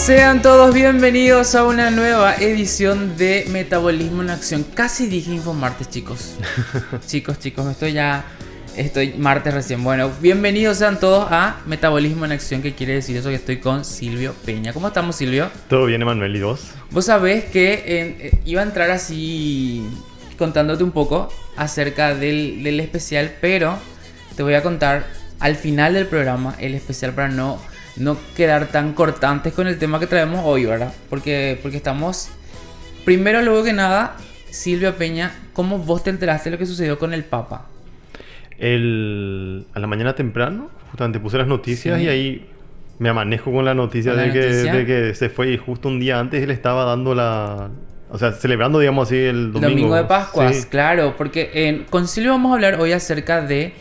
Sean todos bienvenidos a una nueva edición de Metabolismo en Acción. Casi dije Infomartes, chicos. Chicos, estoy martes recién. Bueno, bienvenidos sean todos a Metabolismo en Acción, que quiere decir eso, que estoy con Silvio Peña. ¿Cómo estamos, Silvio? Todo bien, Emanuel, ¿y vos? Vos sabés que iba a entrar así contándote un poco acerca del especial, pero te voy a contar al final del programa el especial para no quedar tan cortantes con el tema que traemos hoy, ¿verdad? Porque estamos... Primero, luego que nada, Silvio Peña, ¿cómo vos te enteraste de lo que sucedió con el Papa? A la mañana temprano, justamente puse las noticias, sí. Y ahí me amanejo con la noticia de que se fue, y justo un día antes él estaba dando o sea, celebrando, digamos así, el domingo. Domingo de Pascuas, sí. Claro, porque con Silvio vamos a hablar hoy acerca de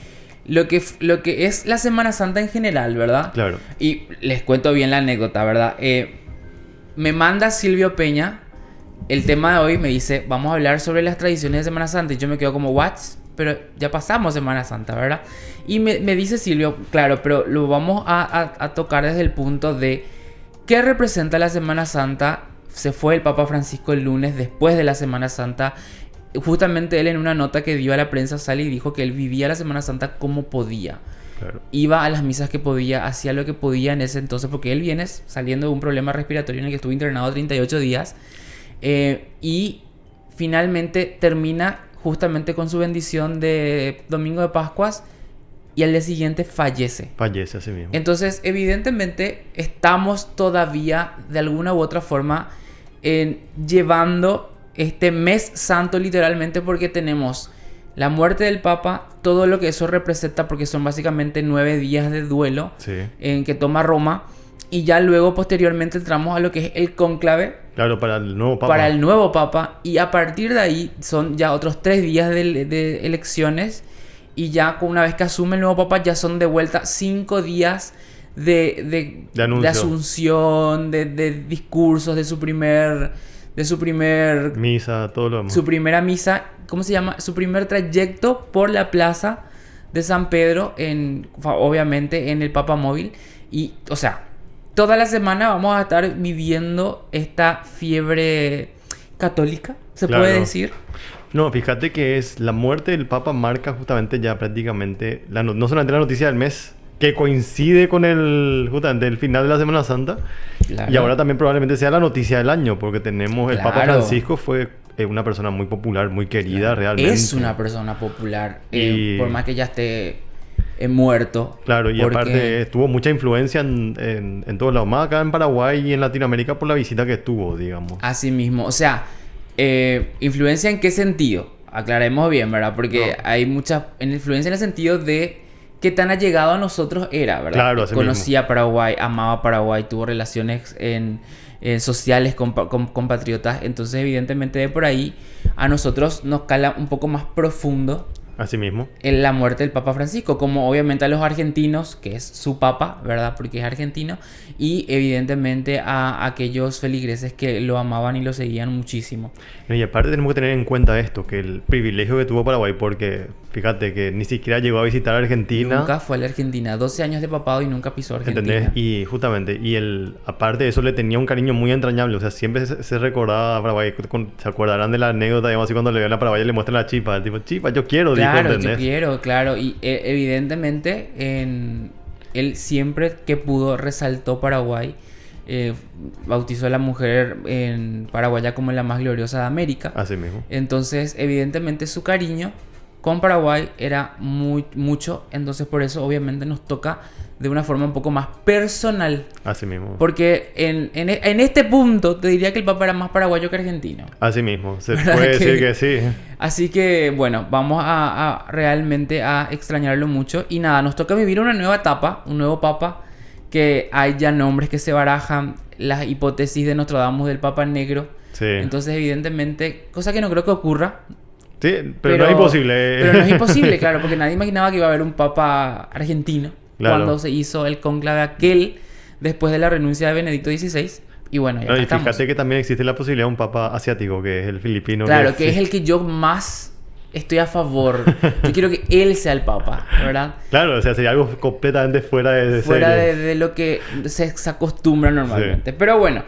lo que es la Semana Santa en general, ¿verdad? Claro. Y les cuento bien la anécdota, ¿verdad? Me manda Silvio Peña el tema de hoy, me dice, vamos a hablar sobre las tradiciones de Semana Santa. Y yo me quedo como, ¿what? Pero ya pasamos Semana Santa, ¿verdad? Y me dice Silvio, claro, pero lo vamos a tocar desde el punto de qué representa la Semana Santa. Se fue el Papa Francisco el lunes después de la Semana Santa. Justamente él en una nota que dio a la prensa sale y dijo que él vivía la Semana Santa como podía. Claro. Iba a las misas que podía, hacía lo que podía en ese entonces, porque él viene saliendo de un problema respiratorio en el que estuvo internado 38 días. Y finalmente termina justamente con su bendición de Domingo de Pascuas y al día siguiente fallece. Fallece así mismo. Entonces, evidentemente, estamos todavía de alguna u otra forma llevando este mes santo literalmente, porque tenemos la muerte del Papa, todo lo que eso representa, porque son básicamente 9 días de duelo, sí, en que toma Roma, y ya luego posteriormente entramos a lo que es el cónclave. Claro, para el nuevo Papa. Para el nuevo Papa, y a partir de ahí son ya otros 3 días de elecciones, y ya una vez que asume el nuevo Papa ya son de vuelta 5 días de asunción, de discursos, de su primer misa, todo lo demás. Su primera misa, ¿cómo se llama? Su primer trayecto por la plaza de San Pedro, obviamente en el Papamóvil. Y, o sea, toda la semana vamos a estar viviendo esta fiebre católica, ¿se puede decir? No, fíjate que la muerte del Papa marca justamente ya prácticamente no solamente la noticia del mes, que coincide con justamente el final de la Semana Santa. Claro. Y ahora también probablemente sea la noticia del año, porque tenemos el Papa Francisco fue una persona muy popular, muy querida, realmente. Es una persona popular, por más que ya esté muerto. Claro, y aparte tuvo mucha influencia en todos lados, más acá en Paraguay y en Latinoamérica por la visita que tuvo, digamos. Así mismo, o sea, ¿influencia en qué sentido? Aclaremos bien, ¿verdad? Porque hay mucha influencia en el sentido de qué tan allegado a nosotros era, ¿verdad? Claro, así conocía mismo. Paraguay, amaba Paraguay, tuvo relaciones sociales con compatriotas. Entonces, evidentemente, de por ahí a nosotros nos cala un poco más profundo. Así mismo. En la muerte del Papa Francisco, como obviamente a los argentinos, que es su papa, ¿verdad? Porque es argentino, y evidentemente a aquellos feligreses que lo amaban y lo seguían muchísimo. Y aparte tenemos que tener en cuenta esto, que el privilegio que tuvo Paraguay, porque fíjate que ni siquiera llegó a visitar Argentina. Nunca fue a la Argentina, 12 años de papado y nunca pisó Argentina. ¿Entendés? Y justamente, aparte de eso le tenía un cariño muy entrañable, o sea, siempre se recordaba a Paraguay. Se acordarán de la anécdota, digamos así, cuando le ven a Paraguay y le muestran la chipa, el tipo, chipa, yo quiero, claro, dijo, ¿entendés? Yo quiero, claro, y evidentemente él siempre que pudo resaltó Paraguay, bautizó a la mujer paraguaya como la más gloriosa de América. Así mismo. Entonces, evidentemente su cariño con Paraguay era mucho, entonces por eso obviamente nos toca de una forma un poco más personal. Así mismo. Porque en este punto te diría que el Papa era más paraguayo que argentino. Así mismo, se puede decir que sí. Así que bueno, vamos a realmente a extrañarlo mucho. Y nada, nos toca vivir una nueva etapa, un nuevo Papa, que hay ya nombres que se barajan, las hipótesis de Nostradamus del Papa Negro. Sí. Entonces evidentemente, cosa que no creo que ocurra. Sí, pero no es imposible. Pero no es imposible, claro, porque nadie imaginaba que iba a haber un Papa argentino. Claro. Cuando se hizo el cónclave aquel después de la renuncia de Benedicto XVI. Y bueno, ya estamos. Fíjate que también existe la posibilidad de un papa asiático, que es el filipino. Claro, que es el que yo más estoy a favor. Yo quiero que él sea el papa, ¿verdad? Claro, o sea, sería algo completamente fuera de fuera serie. de lo que se acostumbra normalmente. Sí. Pero bueno,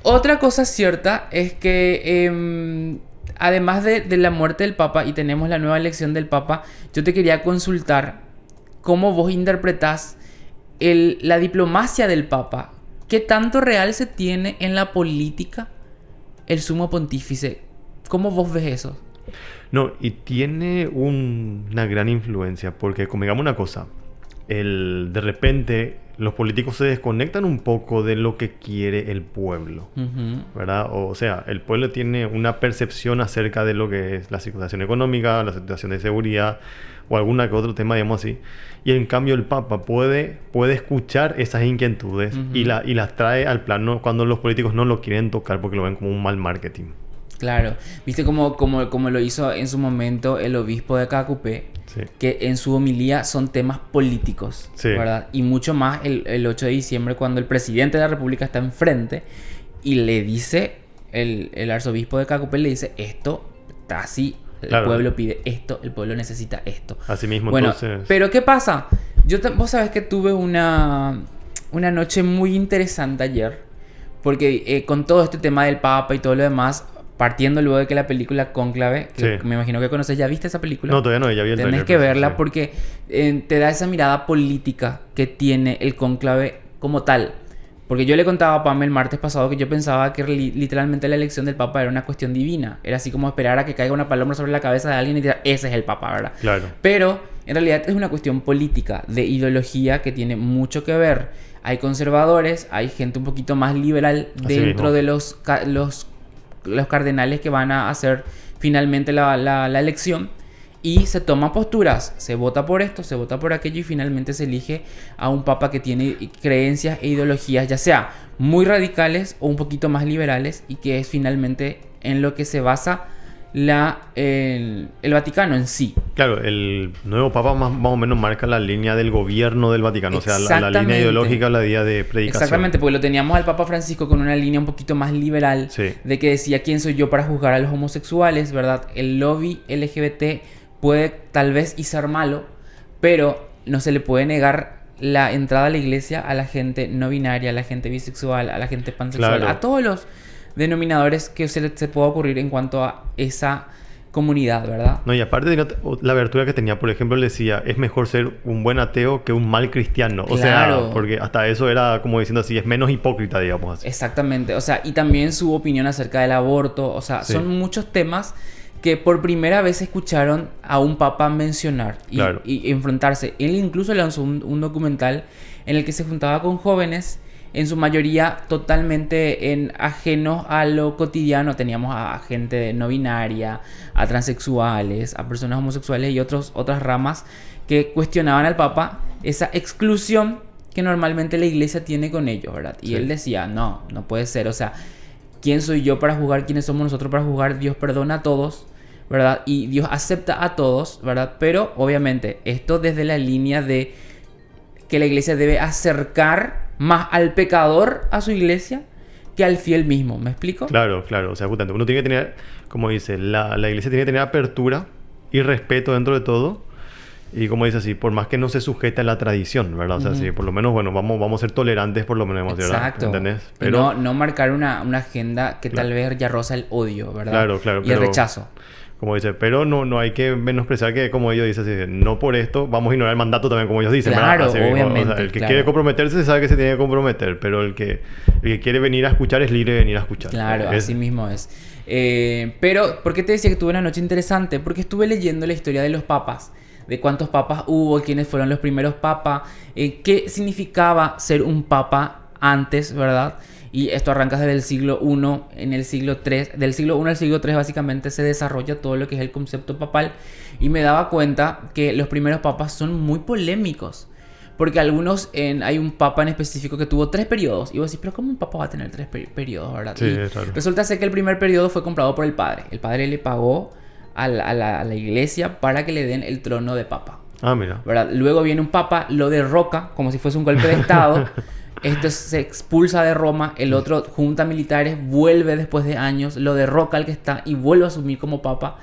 otra cosa cierta es que además de la muerte del papa y tenemos la nueva elección del papa, yo te quería consultar cómo vos interpretás la diplomacia del papa. ¿Qué tanto real se tiene en la política el sumo pontífice? ¿Cómo vos ves eso? No, y tiene una gran influencia, porque como digamos una cosa, de repente los políticos se desconectan un poco de lo que quiere el pueblo, ¿verdad? O sea, el pueblo tiene una percepción acerca de lo que es la situación económica, la situación de seguridad o alguna que otro tema, digamos así. Y en cambio el Papa puede escuchar esas inquietudes y las trae al plano cuando los políticos no lo quieren tocar porque lo ven como un mal marketing. Claro, viste como lo hizo en su momento el obispo de Cacupé, Sí. que en su homilía son temas políticos, Sí. ¿verdad? Y mucho más el 8 de diciembre cuando el presidente de la República está enfrente y le dice, el arzobispo de Cacupé le dice, esto está así, el Claro. pueblo pide esto, el pueblo necesita esto. Así mismo, Bueno, entonces... pero ¿qué pasa? Vos sabés que tuve una noche muy interesante ayer, porque con todo este tema del Papa y todo lo demás, partiendo luego de que la película Cónclave, que Sí. me imagino que conoces, ¿ya viste esa película? No, todavía no, ya vi el Tenés trailer, que pero verla sí. porque te da esa mirada política que tiene el cónclave como tal. Porque yo le contaba a Pam el martes pasado que yo pensaba que literalmente la elección del Papa era una cuestión divina. Era así como esperar a que caiga una paloma sobre la cabeza de alguien y decir, ese es el Papa, ¿verdad? Claro. Pero en realidad es una cuestión política, de ideología que tiene mucho que ver. Hay conservadores, hay gente un poquito más liberal Así dentro mismo. de los cardenales que van a hacer finalmente la elección. Y se toman posturas, se vota por esto, se vota por aquello y finalmente se elige a un papa que tiene creencias e ideologías, ya sea muy radicales o un poquito más liberales, y que es finalmente en lo que se basa el Vaticano en sí. Claro, el nuevo Papa más o menos marca la línea del gobierno del Vaticano, o sea, la línea Exactamente. ideológica, la línea de predicación. Exactamente, porque lo teníamos al Papa Francisco con una línea un poquito más liberal, Sí. de que decía quién soy yo para juzgar a los homosexuales, ¿verdad? El lobby LGBT puede tal vez y ser malo, pero no se le puede negar la entrada a la iglesia a la gente no binaria, a la gente bisexual, a la gente pansexual, Claro. a todos los denominadores que se pueda ocurrir en cuanto a esa comunidad, ¿verdad? No, y aparte de la abertura que tenía, por ejemplo, él decía, es mejor ser un buen ateo que un mal cristiano. O Claro. sea, porque hasta eso era como diciendo así, es menos hipócrita, digamos así. Exactamente, o sea, y también su opinión acerca del aborto, o sea, Sí. son muchos temas que por primera vez escucharon a un papa mencionar Claro. y enfrentarse. Él incluso lanzó un documental en el que se juntaba con jóvenes, en su mayoría totalmente ajenos a lo cotidiano. Teníamos a gente no binaria, a transexuales, a personas homosexuales y otras ramas que cuestionaban al papa esa exclusión que normalmente la iglesia tiene con ellos, ¿verdad? Y Sí. él decía, no puede ser, o sea, ¿quién soy yo para juzgar? ¿Quiénes somos nosotros para juzgar? Dios perdona a todos, ¿verdad? Y Dios acepta a todos, ¿verdad? Pero obviamente esto desde la línea de que la iglesia debe acercar más al pecador a su iglesia que al fiel mismo, ¿me explico? Claro, claro. O sea, justamente uno tiene que tener, como dice, la iglesia tiene que tener apertura y respeto dentro de todo. Y como dice así, por más que no se sujete a la tradición, ¿verdad? O sea, sí, por lo menos, bueno, vamos a ser tolerantes por lo menos, ¿verdad? Exacto. ¿Entendés? Y no marcar una agenda que tal vez ya roza el odio, ¿verdad? Claro, claro. Y el rechazo. Como dice, pero no hay que menospreciar que, como ellos dicen, así, no por esto vamos a ignorar el mandato también, como ellos dicen, Claro, ¿verdad? Así mismo, obviamente, o sea, el que claro. quiere comprometerse sabe que se tiene que comprometer, pero el que quiere venir a escuchar es libre de venir a escuchar. Claro, así mismo es. Pero, ¿por qué te decía que tuve una noche interesante? Porque estuve leyendo la historia de los papas, de cuántos papas hubo, quiénes fueron los primeros papas, qué significaba ser un papa antes, ¿verdad? Y esto arranca desde el siglo I, en el siglo III, del siglo I al siglo III básicamente se desarrolla todo lo que es el concepto papal, y me daba cuenta que los primeros papas son muy polémicos. Porque hay un papa en específico que tuvo 3 periodos. Y vos decís, pero ¿cómo un papa va a tener 3 periodos, verdad? Sí, Y claro. resulta ser que el primer periodo fue comprado por el padre. El padre le pagó a la iglesia para que le den el trono de papa, Ah, mira. ¿verdad? Luego viene un papa, lo derroca como si fuese un golpe de estado. Esto se expulsa de Roma. El otro junta militares, vuelve después de años, lo derroca al que está y vuelve a asumir como papa.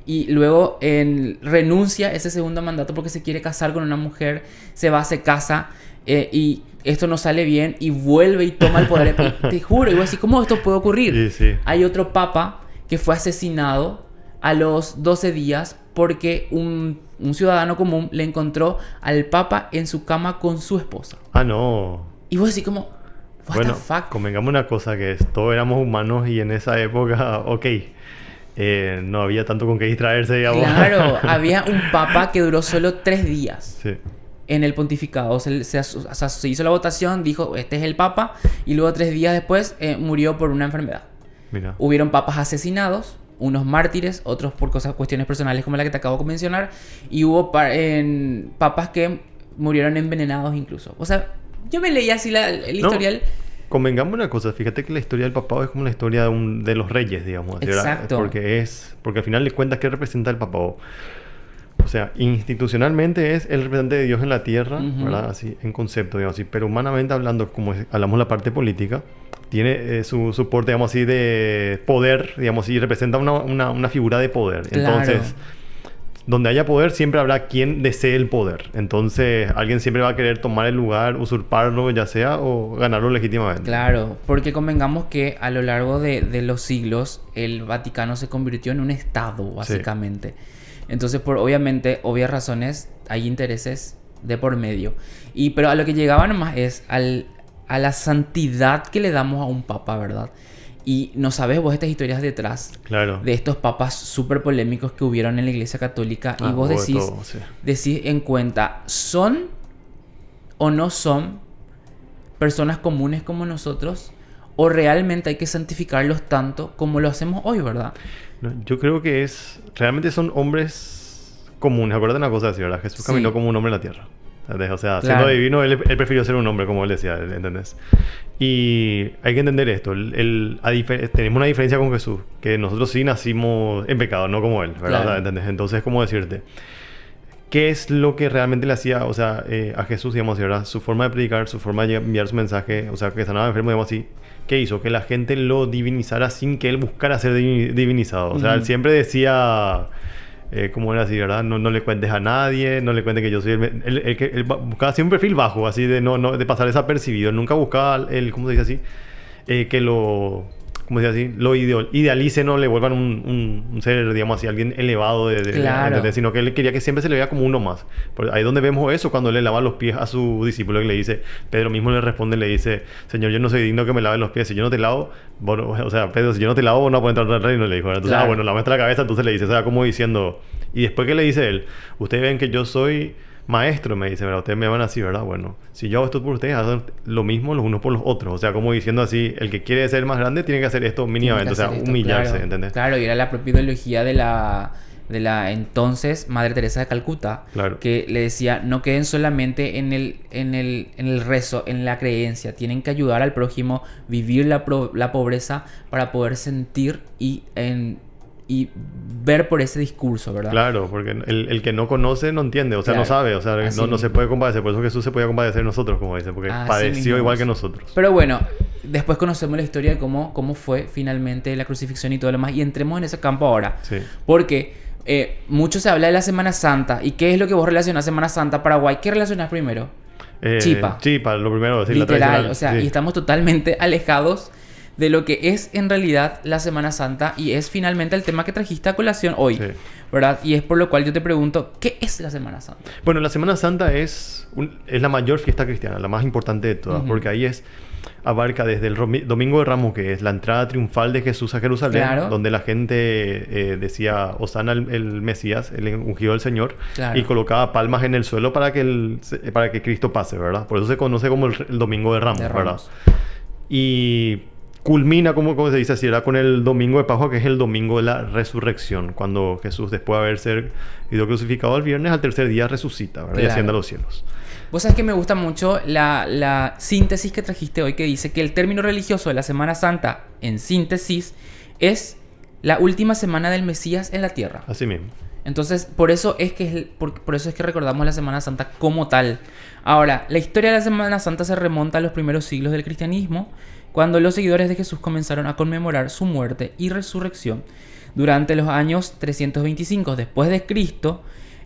y luego renuncia a ese segundo mandato porque se quiere casar con una mujer, se casa y esto no sale bien y vuelve y toma el poder. Te juro, y vos así, ¿cómo esto puede ocurrir? Sí, sí. Hay otro papa que fue asesinado a los 12 días porque un ciudadano común le encontró al papa en su cama con su esposa. Ah, no. Y vos así como, what the fuck? Convengamos una cosa, que es, todos éramos humanos y en esa época, ok, no había tanto con qué distraerse, digamos. Claro, había un papa que duró solo 3 días. Sí. En el pontificado. Se hizo la votación, dijo, este es el papa, y luego 3 días después murió por una enfermedad. Mira. Hubieron papas asesinados, unos mártires, otros por cuestiones personales como la que te acabo de mencionar, y hubo papas que murieron envenenados incluso. O sea, yo me leí así el historial. Convengamos una cosa, fíjate que la historia del papado es como la historia de los reyes, digamos. Exacto. Porque al final de cuentas, ¿qué representa el papado? O sea, institucionalmente es el representante de Dios en la tierra, ¿verdad? Así, en concepto, digamos así. Pero humanamente hablando, como hablamos la parte política, tiene su soporte, digamos así, de poder, digamos así, representa una figura de poder. Claro. Entonces, donde haya poder, siempre habrá quien desee el poder. Entonces, alguien siempre va a querer tomar el lugar, usurparlo, ya sea, o ganarlo legítimamente. Claro, porque convengamos que a lo largo de los siglos, el Vaticano se convirtió en un estado, básicamente. Sí. Entonces, por obvias razones, hay intereses de por medio. Pero a lo que llegaba nomás es a la santidad que le damos a un papa, ¿verdad? Y no sabes vos estas historias detrás, claro, de estos papas súper polémicos que hubieron en la Iglesia Católica. Y vos decís en cuenta, ¿son o no son personas comunes como nosotros? ¿O realmente hay que santificarlos tanto como lo hacemos hoy, verdad? No, yo creo que realmente son hombres comunes. Acuérdate una cosa así, ¿verdad? Jesús caminó como un hombre en la tierra. O sea, claro, siendo divino, él prefirió ser un hombre, como él decía, ¿entendés? Y hay que entender esto. Tenemos una diferencia con Jesús, que nosotros sí nacimos en pecado, no como él, ¿verdad? Claro. ¿Entendés? Entonces, ¿cómo decirte? ¿Qué es lo que realmente le hacía, o sea, a Jesús, digamos así, ¿verdad? Su forma de predicar, su forma de enviar su mensaje, o sea, que sanaba enfermo, digamos así. ¿Qué hizo? Que la gente lo divinizara sin que él buscara ser divinizado. O sea, él siempre decía, ¿cómo era así, verdad? No le cuentes a nadie, no le cuentes que yo soy él buscaba así un perfil bajo, así de pasar desapercibido. Nunca buscaba ¿cómo se dice así? Que lo... ¿Cómo se dice así? Lo idealicen o le vuelvan un ser, digamos así, alguien elevado, claro, sino que él quería que siempre se le vea como uno más. Ahí es donde vemos eso, cuando le lava los pies a su discípulo, que le dice, Pedro mismo le responde, le dice, Señor, yo no soy digno que me laves los pies, si yo no te lavo, bueno, o sea, Pedro, si yo no te lavo, no puedo entrar al reino, le dijo. Entonces, claro, bueno, lávame la cabeza, entonces le dice, o sea, como diciendo, y después que le dice él, ustedes ven que yo soy maestro, me dice, ¿verdad? Ustedes me van así, ¿verdad? Bueno, si yo hago esto por ustedes, hacen lo mismo los unos por los otros. O sea, como diciendo así, el que quiere ser más grande tiene que hacer esto mínimamente, o sea, humillarse, claro, ¿entendés? Claro, y era la propia ideología de la entonces Madre Teresa de Calcuta, claro, que le decía, no queden solamente en el rezo, en la creencia, tienen que ayudar al prójimo, vivir la pobreza para poder sentir y ver por ese discurso, ¿verdad? Claro, porque el que no conoce no entiende, o sea, claro, no sabe, o sea, no se puede compadecer. Por eso Jesús se podía compadecer nosotros, como dice, porque padeció igual que nosotros. Pero bueno, después conocemos la historia de cómo fue finalmente la crucifixión y todo lo demás, y entremos en ese campo ahora. Sí. Porque mucho se habla de la Semana Santa, ¿y qué es lo que vos relacionás Semana Santa, Paraguay? ¿Qué relacionás primero? Chipa. Chipa, lo primero, sí, literal, la tradicional. O sea, sí. Y estamos totalmente alejados de lo que es en realidad la Semana Santa, y es finalmente el tema que trajiste a colación hoy, sí, ¿verdad? Y es por lo cual yo te pregunto, ¿qué es la Semana Santa? Bueno, la Semana Santa es la mayor fiesta cristiana, la más importante de todas, porque ahí abarca desde el Domingo de Ramos, que es la entrada triunfal de Jesús a Jerusalén, claro, donde la gente decía, Hosana el Mesías, el ungido del Señor, claro, y colocaba palmas en el suelo para que Cristo pase, ¿verdad? Por eso se conoce como el Domingo de Ramos, ¿verdad? Y culmina, como se dice así, era con el Domingo de Pascua, que es el Domingo de la Resurrección, cuando Jesús, después de haber sido crucificado el viernes, al tercer día resucita, ¿verdad? Claro. Y asciende a los cielos. Vos sabés que me gusta mucho la síntesis que trajiste hoy, que dice que el término religioso de la Semana Santa, en síntesis, es la última semana del Mesías en la tierra. Así mismo. Entonces, por eso es que recordamos la Semana Santa como tal. Ahora, la historia de la Semana Santa se remonta a los primeros siglos del cristianismo. cuando los seguidores de Jesús comenzaron a conmemorar su muerte y resurrección. Durante los años 325 después de Cristo,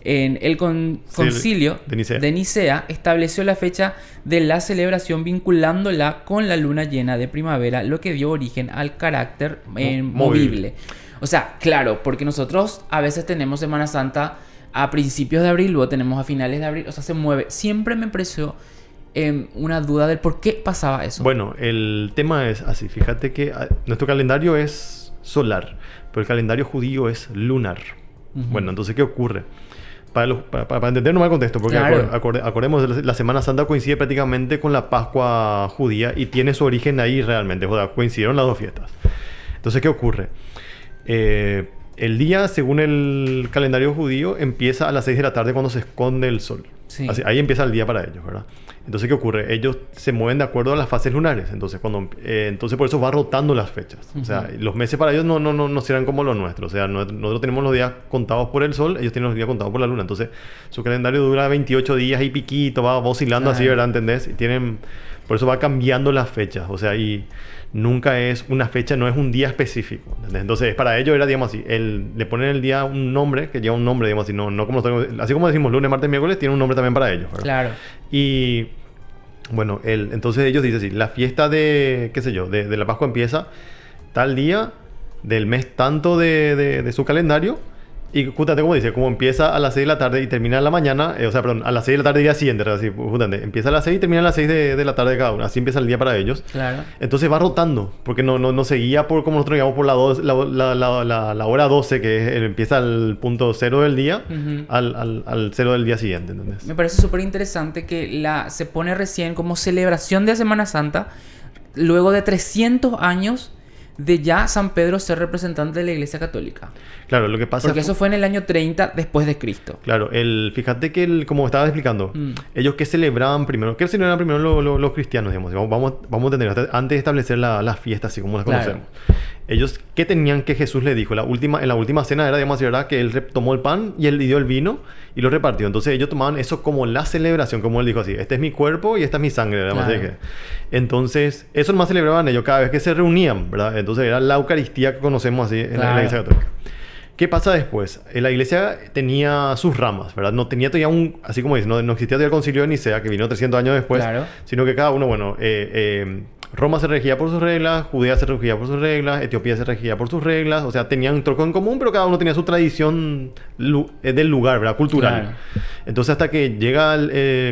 en el concilio de Nicea estableció la fecha de la celebración vinculándola con la luna llena de primavera, lo que dio origen al carácter movible. O sea, claro, porque nosotros a veces tenemos Semana Santa a principios de abril, luego tenemos a finales de abril, o sea, se mueve. Siempre me pareció una duda del por qué pasaba eso. Bueno, el tema es así. Fíjate que nuestro calendario es solar, pero el calendario judío es lunar. Bueno, entonces, ¿qué ocurre? Para entender nomás el contexto, porque claro, acordemos, la Semana Santa coincide prácticamente con la Pascua judía y tiene su origen ahí realmente. O sea, coincidieron las dos fiestas. Entonces, ¿qué ocurre? El día, según el calendario judío, empieza a las 6 de la tarde cuando se esconde el sol. Sí. Así, ahí empieza el día para ellos, ¿verdad? Entonces, ¿qué ocurre? Ellos se mueven de acuerdo a las fases lunares. Entonces, entonces por eso va rotando las fechas. O sea, los meses para ellos no serán como los nuestros. O sea, nosotros tenemos los días contados por el sol, ellos tienen los días contados por la luna. Entonces, su calendario dura 28 días y piquito, va oscilando así, ¿verdad? ¿Entendés? Y por eso va cambiando las fechas. O sea, y nunca es una fecha, no es un día específico. ¿Entendés? Entonces, para ellos era, digamos así, le ponen el día un nombre, que lleva un nombre, digamos así, no como así como decimos lunes, martes, miércoles, tiene un nombre también para ellos, ¿verdad? Claro. Y bueno, entonces ellos dicen así, la fiesta de, qué sé yo, de la Pascua empieza tal día del mes tanto de su calendario. Y justamente como dice, como empieza a las 6 de la tarde y termina a la mañana, a las 6 de la tarde del día siguiente, así, justamente, empieza a las 6 y termina a las 6 de la tarde de cada uno. Así empieza el día para ellos. Claro. Entonces va rotando, porque no seguía por como nosotros digamos por la hora 12, que empieza al punto 0 del día, al 0 del día siguiente. ¿Entendés? Me parece súper interesante que se pone recién como celebración de Semana Santa, luego de 300 años de ya San Pedro ser representante de la Iglesia Católica. Claro, lo que pasa... Porque eso fue en el año 30 después de Cristo. Claro, fíjate que como estaba explicando, ellos que celebraban primero, los cristianos, digamos, vamos a tener, antes de establecer las fiestas así como las conocemos. Ellos, ¿qué tenían que Jesús le dijo? En la última cena era, digamos, ¿verdad? Que él tomó el pan y él dio el vino y lo repartió. Entonces ellos tomaban eso como la celebración, como él dijo así, este es mi cuerpo y esta es mi sangre, digamos, claro. Entonces, eso más celebraban ellos cada vez que se reunían, ¿verdad? Entonces era la Eucaristía que conocemos así en la Iglesia Católica. ¿Qué pasa después? La iglesia tenía sus ramas, ¿verdad? No tenía todavía así como dice, no existía todavía el concilio de Nicea, que vino 300 años después, claro. Sino que cada uno, Roma se regía por sus reglas, Judea se regía por sus reglas, Etiopía se regía por sus reglas, o sea, tenían un troco en común, pero cada uno tenía su tradición del lugar, ¿verdad? Cultural. Claro. Entonces, hasta que llega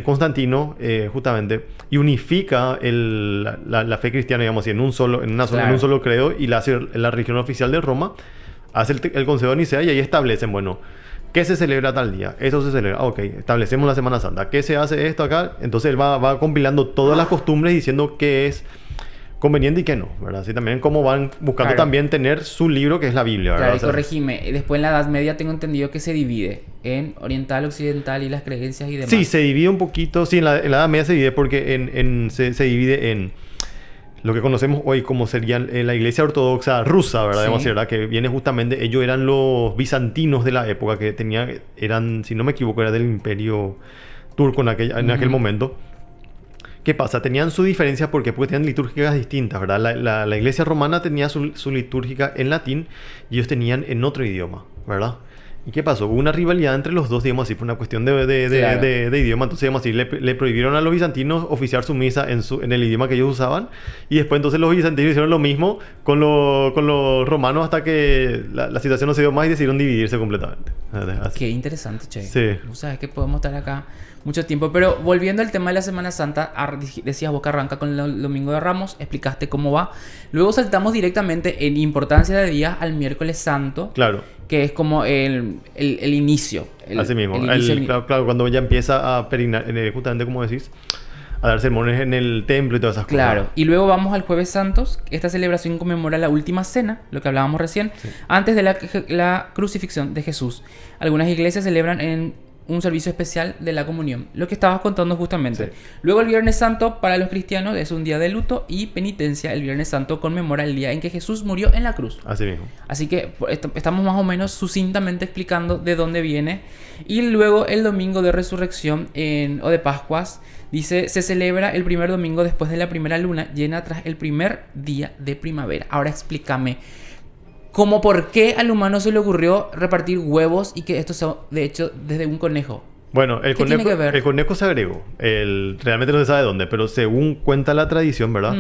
Constantino, justamente, y unifica la fe cristiana, digamos así, en un solo credo, y la hace la religión oficial de Roma, hace el Consejo de Nicea y ahí establecen, ¿qué se celebra tal día? Eso se celebra. Ok, establecemos la Semana Santa. ¿Qué se hace esto acá? Entonces él va compilando todas las costumbres diciendo qué es conveniente y qué no, ¿verdad? Así también como van buscando también tener su libro que es la Biblia, ¿verdad? Claro, y corregime. Después en la Edad Media tengo entendido que se divide en oriental, occidental y las creencias y demás. Sí, se divide un poquito. Sí, en la Edad Media se divide porque se divide en lo que conocemos hoy como sería la Iglesia Ortodoxa rusa, ¿verdad? Sí. ¿Verdad? Que viene justamente, ellos eran los bizantinos de la época, que eran, si no me equivoco, era del Imperio Turco en aquel momento. ¿Qué pasa? Tenían su diferencia porque tenían litúrgicas distintas, ¿verdad? La Iglesia romana tenía su litúrgica en latín y ellos tenían en otro idioma, ¿verdad? ¿Y qué pasó? Hubo una rivalidad entre los dos, digamos así, por una cuestión de idioma. Entonces, digamos así, le prohibieron a los bizantinos oficiar su misa en el idioma que ellos usaban. Y después, entonces, los bizantinos hicieron lo mismo con los romanos hasta que la situación no se dio más y decidieron dividirse completamente. Así. Qué interesante, che. Sí. O sea, es que podemos estar acá mucho tiempo. Pero volviendo al tema de la Semana Santa, decías vos que arranca con el Domingo de Ramos, explicaste cómo va. Luego saltamos directamente en importancia de días al Miércoles Santo. Claro. Que es como el inicio. Así mismo. Claro, cuando ya empieza a peregrinar, justamente como decís, a dar sermones en el templo y todas esas cosas. Claro. Y luego vamos al Jueves Santos. Esta celebración conmemora la última cena, lo que hablábamos recién, antes de la crucifixión de Jesús. Algunas iglesias celebran en un servicio especial de la comunión. Lo que estabas contando justamente. Sí. Luego el Viernes Santo para los cristianos es un día de luto y penitencia. El Viernes Santo conmemora el día en que Jesús murió en la cruz. Así mismo. Así que estamos más o menos sucintamente explicando de dónde viene. Y luego el domingo de resurrección o de Pascuas, dice, se celebra el primer domingo después de la primera luna llena tras el primer día de primavera. Ahora explícame, ¿cómo por qué al humano se le ocurrió repartir huevos y que esto sea, de hecho, desde un conejo? Bueno, ¿Qué tiene que ver? el conejo se agregó. Realmente no se sabe dónde, pero según cuenta la tradición, ¿verdad?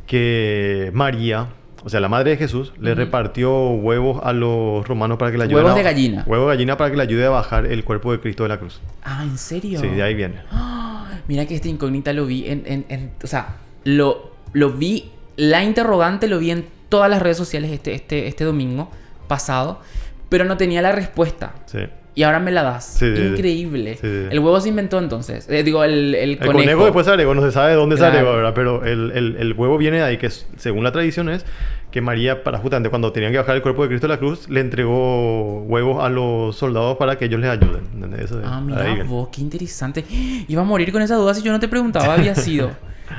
Que María, o sea, la madre de Jesús, le repartió huevos a los romanos para que le ayuden. Huevos de gallina. Huevos de gallina para que le ayude a bajar el cuerpo de Cristo de la cruz. Ah, ¿en serio? Sí, de ahí viene. Mira que esta incógnita lo vi o sea, lo vi, la interrogante lo vi en todas las redes sociales este domingo pasado, pero no tenía la respuesta. Sí. Y ahora me la das. Sí, increíble. sí, sí. El huevo se inventó entonces. Digo, el conejo. El conejo después se agregó, no se sabe dónde Claro. se agregó, ¿verdad? Pero el huevo viene de ahí, que según la tradición es que María, para justamente cuando tenían que bajar el cuerpo de Cristo de la cruz, le entregó huevos a los soldados para que ellos les ayuden. ¿Entendés? Eso, Ah, ahí mira viene. vos, qué interesante. Iba a morir con esa duda si yo no te preguntaba, había sido.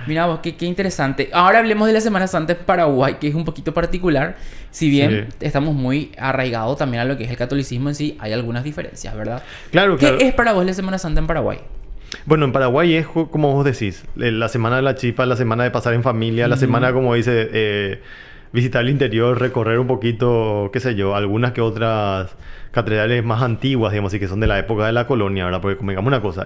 Mira vos, qué interesante. Ahora hablemos de la Semana Santa en Paraguay, que es un poquito particular. Si bien estamos muy arraigados también a lo que es el catolicismo en sí, hay algunas diferencias, ¿verdad? Claro, claro. ¿Qué es para vos la Semana Santa en Paraguay? Bueno, en Paraguay es como vos decís, la semana de la chipa, la semana de pasar en familia, la semana, como dice, visitar el interior, recorrer un poquito, qué sé yo, algunas que otras catedrales más antiguas, digamos, y que son de la época de la colonia, ¿verdad? Porque, como digamos una cosa,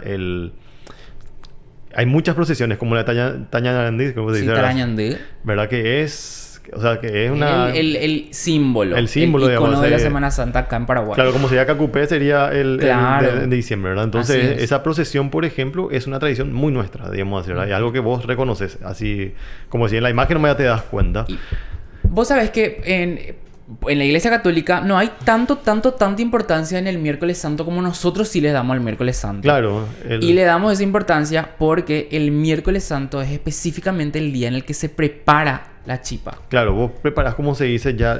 hay muchas procesiones, como la Tañandí, como se dice, Tañandí. ¿verdad? Que es, o sea, que es una... El símbolo. El símbolo, el icono digamos, de la Semana Santa acá en Paraguay. Claro, como sería Cacupé, sería el Claro. de diciembre, ¿verdad? Así Entonces, es. esa procesión, por ejemplo, es una tradición muy nuestra, digamos así, ¿verdad? Es algo que vos reconoces, así como si en la imagen no ya te das cuenta. Y vos sabés que en la Iglesia Católica no hay tanta importancia en el Miércoles Santo como nosotros sí le damos al Miércoles Santo. Claro. Y le damos esa importancia porque el Miércoles Santo es específicamente el día en el que se prepara la chipa. Claro, vos preparás, como se dice, ya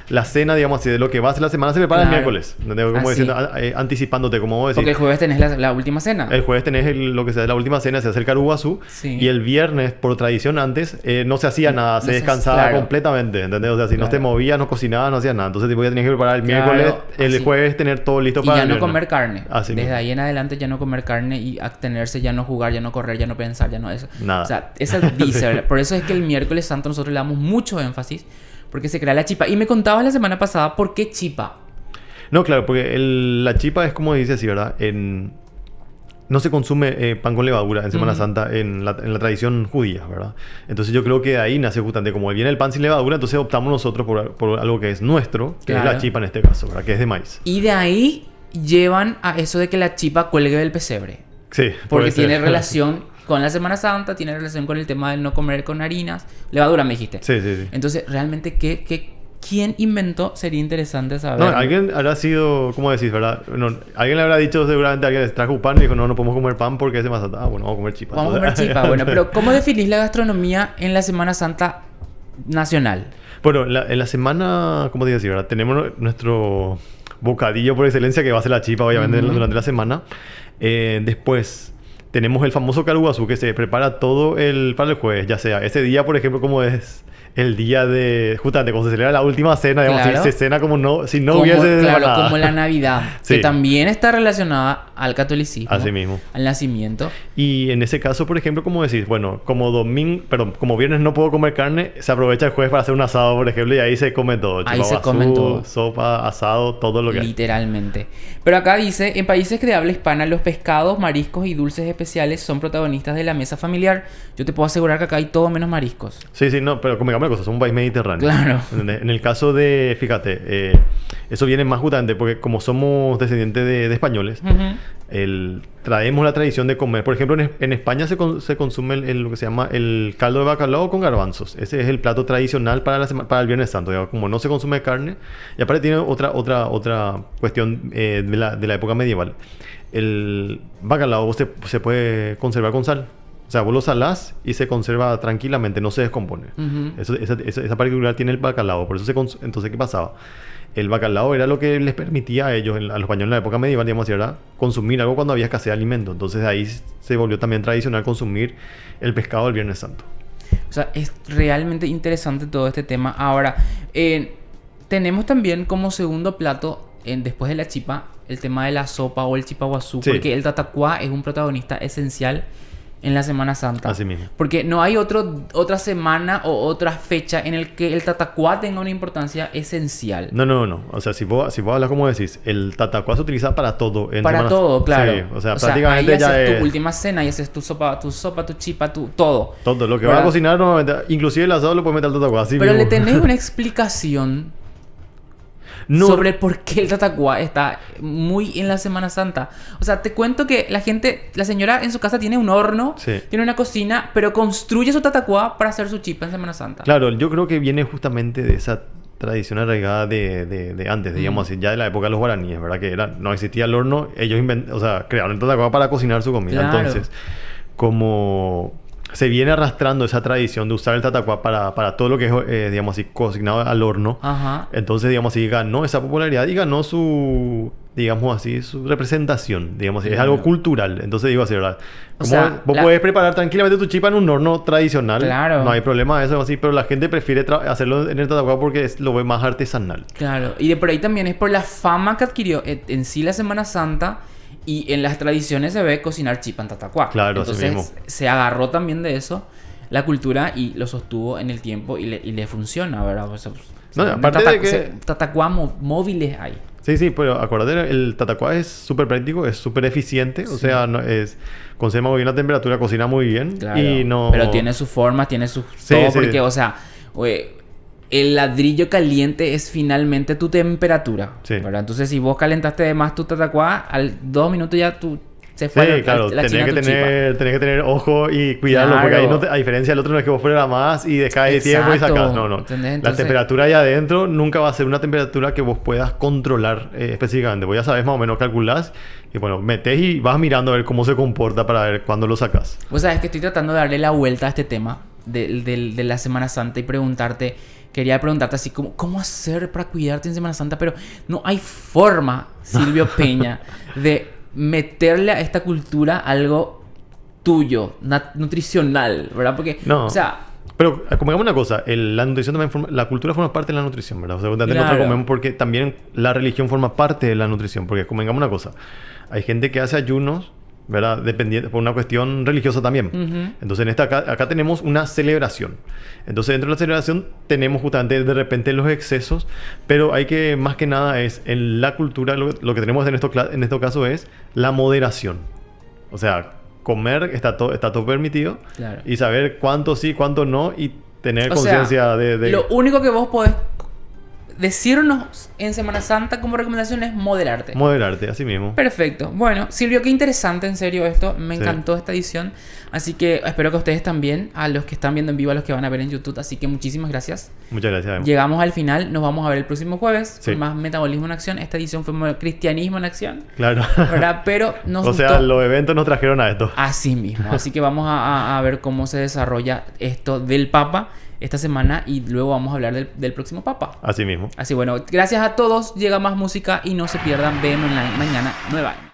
la cena, digamos así, de lo que va a ser la semana se prepara el miércoles. ¿Entendés? Como Así. diciendo, anticipándote, como vos decís. Porque el jueves tenés la última cena. El jueves tenés lo que sea la última cena, se acerca el Uguazú. Sí. Y el viernes, por tradición antes, no se hacía nada, se No se- descansaba claro. completamente, ¿entendés? O sea, si no Claro. te movías, no cocinabas, no hacías nada. Entonces, tipo, ya tenías que preparar el Claro, miércoles, el así. jueves tener todo listo Y para ya el no viernes. comer carne. Así Desde mismo. ahí en adelante ya no comer carne y abstenerse, ya no jugar, ya no correr, ya no pensar, ya no eso. Nada. O sea, esa dice, ¿verdad? Por eso es que el Miércoles Santo nosotros le damos mucho énfasis porque se crea la chipa. Y me contabas la semana pasada por qué chipa. No, claro, porque la chipa es como dice así, ¿verdad? No se consume pan con levadura en Semana Santa en la tradición judía, ¿verdad? Entonces yo creo que de ahí nace justamente, como viene el pan sin levadura, entonces optamos nosotros por algo que es nuestro, que es Claro. la chipa en este caso, ¿verdad? Que es de maíz. Y de ahí llevan a eso de que la chipa cuelgue del pesebre. Sí. Porque puede ser. tiene relación con la Semana Santa, tiene relación con el tema del no comer con harinas. Levadura me dijiste. Sí, sí, sí. Entonces, realmente, ¿quién inventó? Sería interesante saber. No, alguien habrá sido, ¿cómo decís, verdad? No, alguien le habrá dicho seguramente, alguien les trajo pan y dijo, no podemos comer pan porque es Semana Santa. Ah, bueno, vamos a comer chipa. Vamos a comer chipa. Bueno, pero ¿cómo definís la gastronomía en la Semana Santa nacional? Bueno, en la semana, ¿cómo te iba a decir, verdad? Tenemos nuestro bocadillo por excelencia que va a ser la chipa, obviamente, durante la semana. Después tenemos el famoso caruguazú que se prepara para el jueves, ya sea ese día, por ejemplo, como es el día de, justamente cuando se celebra la última cena, digamos, Claro. se cena como si no Como, hubiese claro, nada. como la Navidad, Sí. que también está relacionada al catolicismo, Así mismo. al nacimiento. Y en ese caso, por ejemplo, como decís, bueno, como viernes no puedo comer carne, se aprovecha el jueves para hacer un asado, por ejemplo, y ahí se come todo. Ahí Chipa se guazú, comen todo. sopa, asado, todo lo que hay. Literalmente. Pero acá dice, en países de habla hispana, los pescados, mariscos y dulces especiales son protagonistas de la mesa familiar. Yo te puedo asegurar que acá hay todo menos mariscos. Sí, no, pero como digamos una cosa, somos un país mediterráneo. Claro. En el caso de, fíjate, eso viene más justamente porque como somos descendientes de españoles, traemos la tradición de comer. Por ejemplo, en España se consume lo que se llama el caldo de bacalao con garbanzos. Ese es el plato tradicional para el Viernes Santo. Digamos, como no se consume carne. Y aparte tiene otra cuestión de la época medieval. El bacalao se puede conservar con sal. O sea, vos lo salás y se conserva tranquilamente, no se descompone. Esa particularidad tiene el bacalao. Por eso entonces, ¿qué pasaba? El bacalao era lo que les permitía a ellos, a los españoles en la época medieval, digamos, era consumir algo cuando había escasez de alimento. Entonces de ahí se volvió también tradicional consumir el pescado del Viernes Santo. O sea, es realmente interesante todo este tema. Ahora, tenemos también como segundo plato, después de la chipa, el tema de la sopa o el chipaguazú. Sí. Porque el tatacuá es un protagonista esencial en la Semana Santa. Así mismo. Porque no hay otra semana o otra fecha en el que el tatacuá tenga una importancia esencial. No. O sea, si vos hablas como decís, el tatacuá se utiliza para todo. Para todo, claro. Sí, o sea, prácticamente ahí ya haces tu última cena y haces tu sopa, tu chipa, todo. Todo. Lo que vas a cocinar, inclusive el asado lo puedes meter al tatacuá. Así pero mismo. le tenés una explicación sobre por qué el tatacuá está muy en la Semana Santa. O sea, te cuento que la señora en su casa tiene un horno, tiene una cocina, pero construye su tatacuá para hacer su chipa en Semana Santa. Claro, yo creo que viene justamente de esa tradición arraigada de antes, digamos así, ya de la época de los guaraníes, ¿verdad? Que no existía el horno, ellos crearon el tatacuá para cocinar su comida. Claro. Entonces, como se viene arrastrando esa tradición de usar el tatacuá para todo lo que es, digamos así, cocinado al horno. Ajá. Entonces, digamos así, ganó esa popularidad y ganó su representación, digamos así. Es algo cultural. Entonces, digo así, ¿verdad? Vos podés preparar tranquilamente tu chipa en un horno tradicional. Claro. No hay problema de eso, así, pero la gente prefiere hacerlo en el tatacuá porque lo ve más artesanal. Claro. Y de por ahí también es por la fama que adquirió en sí la Semana Santa. Y en las tradiciones se ve cocinar chipa en tatacuá. Claro, entonces se agarró también de eso la cultura y lo sostuvo en el tiempo y le funciona, ¿verdad? O sea, aparte de que tatacuá móviles hay. Sí, pero acuérdate, el tatacuá es súper práctico, es súper eficiente. Sí. O sea, conserva muy bien la temperatura, cocina muy bien. Claro, y no... pero tiene su forma, tiene su... todo porque, o sea... el ladrillo caliente es finalmente tu temperatura, ¿verdad? Entonces, si vos calentaste de más tu tatacuá, al 2 minutos ya se fue claro. Tenés que tener ojo y cuidarlo, porque ahí a diferencia del otro no es que vos fueras más y decae de tiempo y sacás. No. Entonces, la temperatura ahí adentro nunca va a ser una temperatura que vos puedas controlar específicamente. Vos ya sabés más o menos, calculás y bueno, metés y vas mirando a ver cómo se comporta para ver cuándo lo sacás. Vos sabés que estoy tratando de darle la vuelta a este tema de la Semana Santa y quería preguntarte así como, ¿cómo hacer para cuidarte en Semana Santa? Pero no hay forma, Silvio Peña, de meterle a esta cultura algo tuyo, nutricional, ¿verdad? Porque, no. O sea... Pero, como digamos una cosa, la nutrición también la cultura forma parte de la nutrición, ¿verdad? O sea, nosotros comemos porque también la religión forma parte de la nutrición. Porque, como digamos una cosa, hay gente que hace ayunos, ¿verdad? Dependiente por una cuestión religiosa también. Uh-huh. Entonces, acá tenemos una celebración. Entonces, dentro de la celebración tenemos justamente de repente los excesos, pero hay que, más que nada, en la cultura, lo que tenemos en estos casos es la moderación. O sea, comer está todo permitido. Claro. Y saber cuánto sí, cuánto no, y tener conciencia de... Lo único que vos podés decirnos en Semana Santa como recomendación es moderarte. Moderarte, así mismo. Perfecto. Bueno, Silvio, qué interesante en serio esto. Me encantó esta edición. Así que espero que ustedes también, a los que están viendo en vivo, a los que van a ver en YouTube. Así que muchísimas gracias. Muchas gracias. Llegamos al final. Nos vamos a ver el próximo jueves con más Metabolismo en Acción. Esta edición fue Cristianismo en Acción. Claro. ¿Verdad? Pero nos gustó. Sea, los eventos nos trajeron a esto. Así mismo. Así que vamos a ver cómo se desarrolla esto del Papa esta semana y luego vamos a hablar del próximo Papa. Así mismo. Así bueno, gracias a todos. Llega más música y no se pierdan BM Online mañana nueva.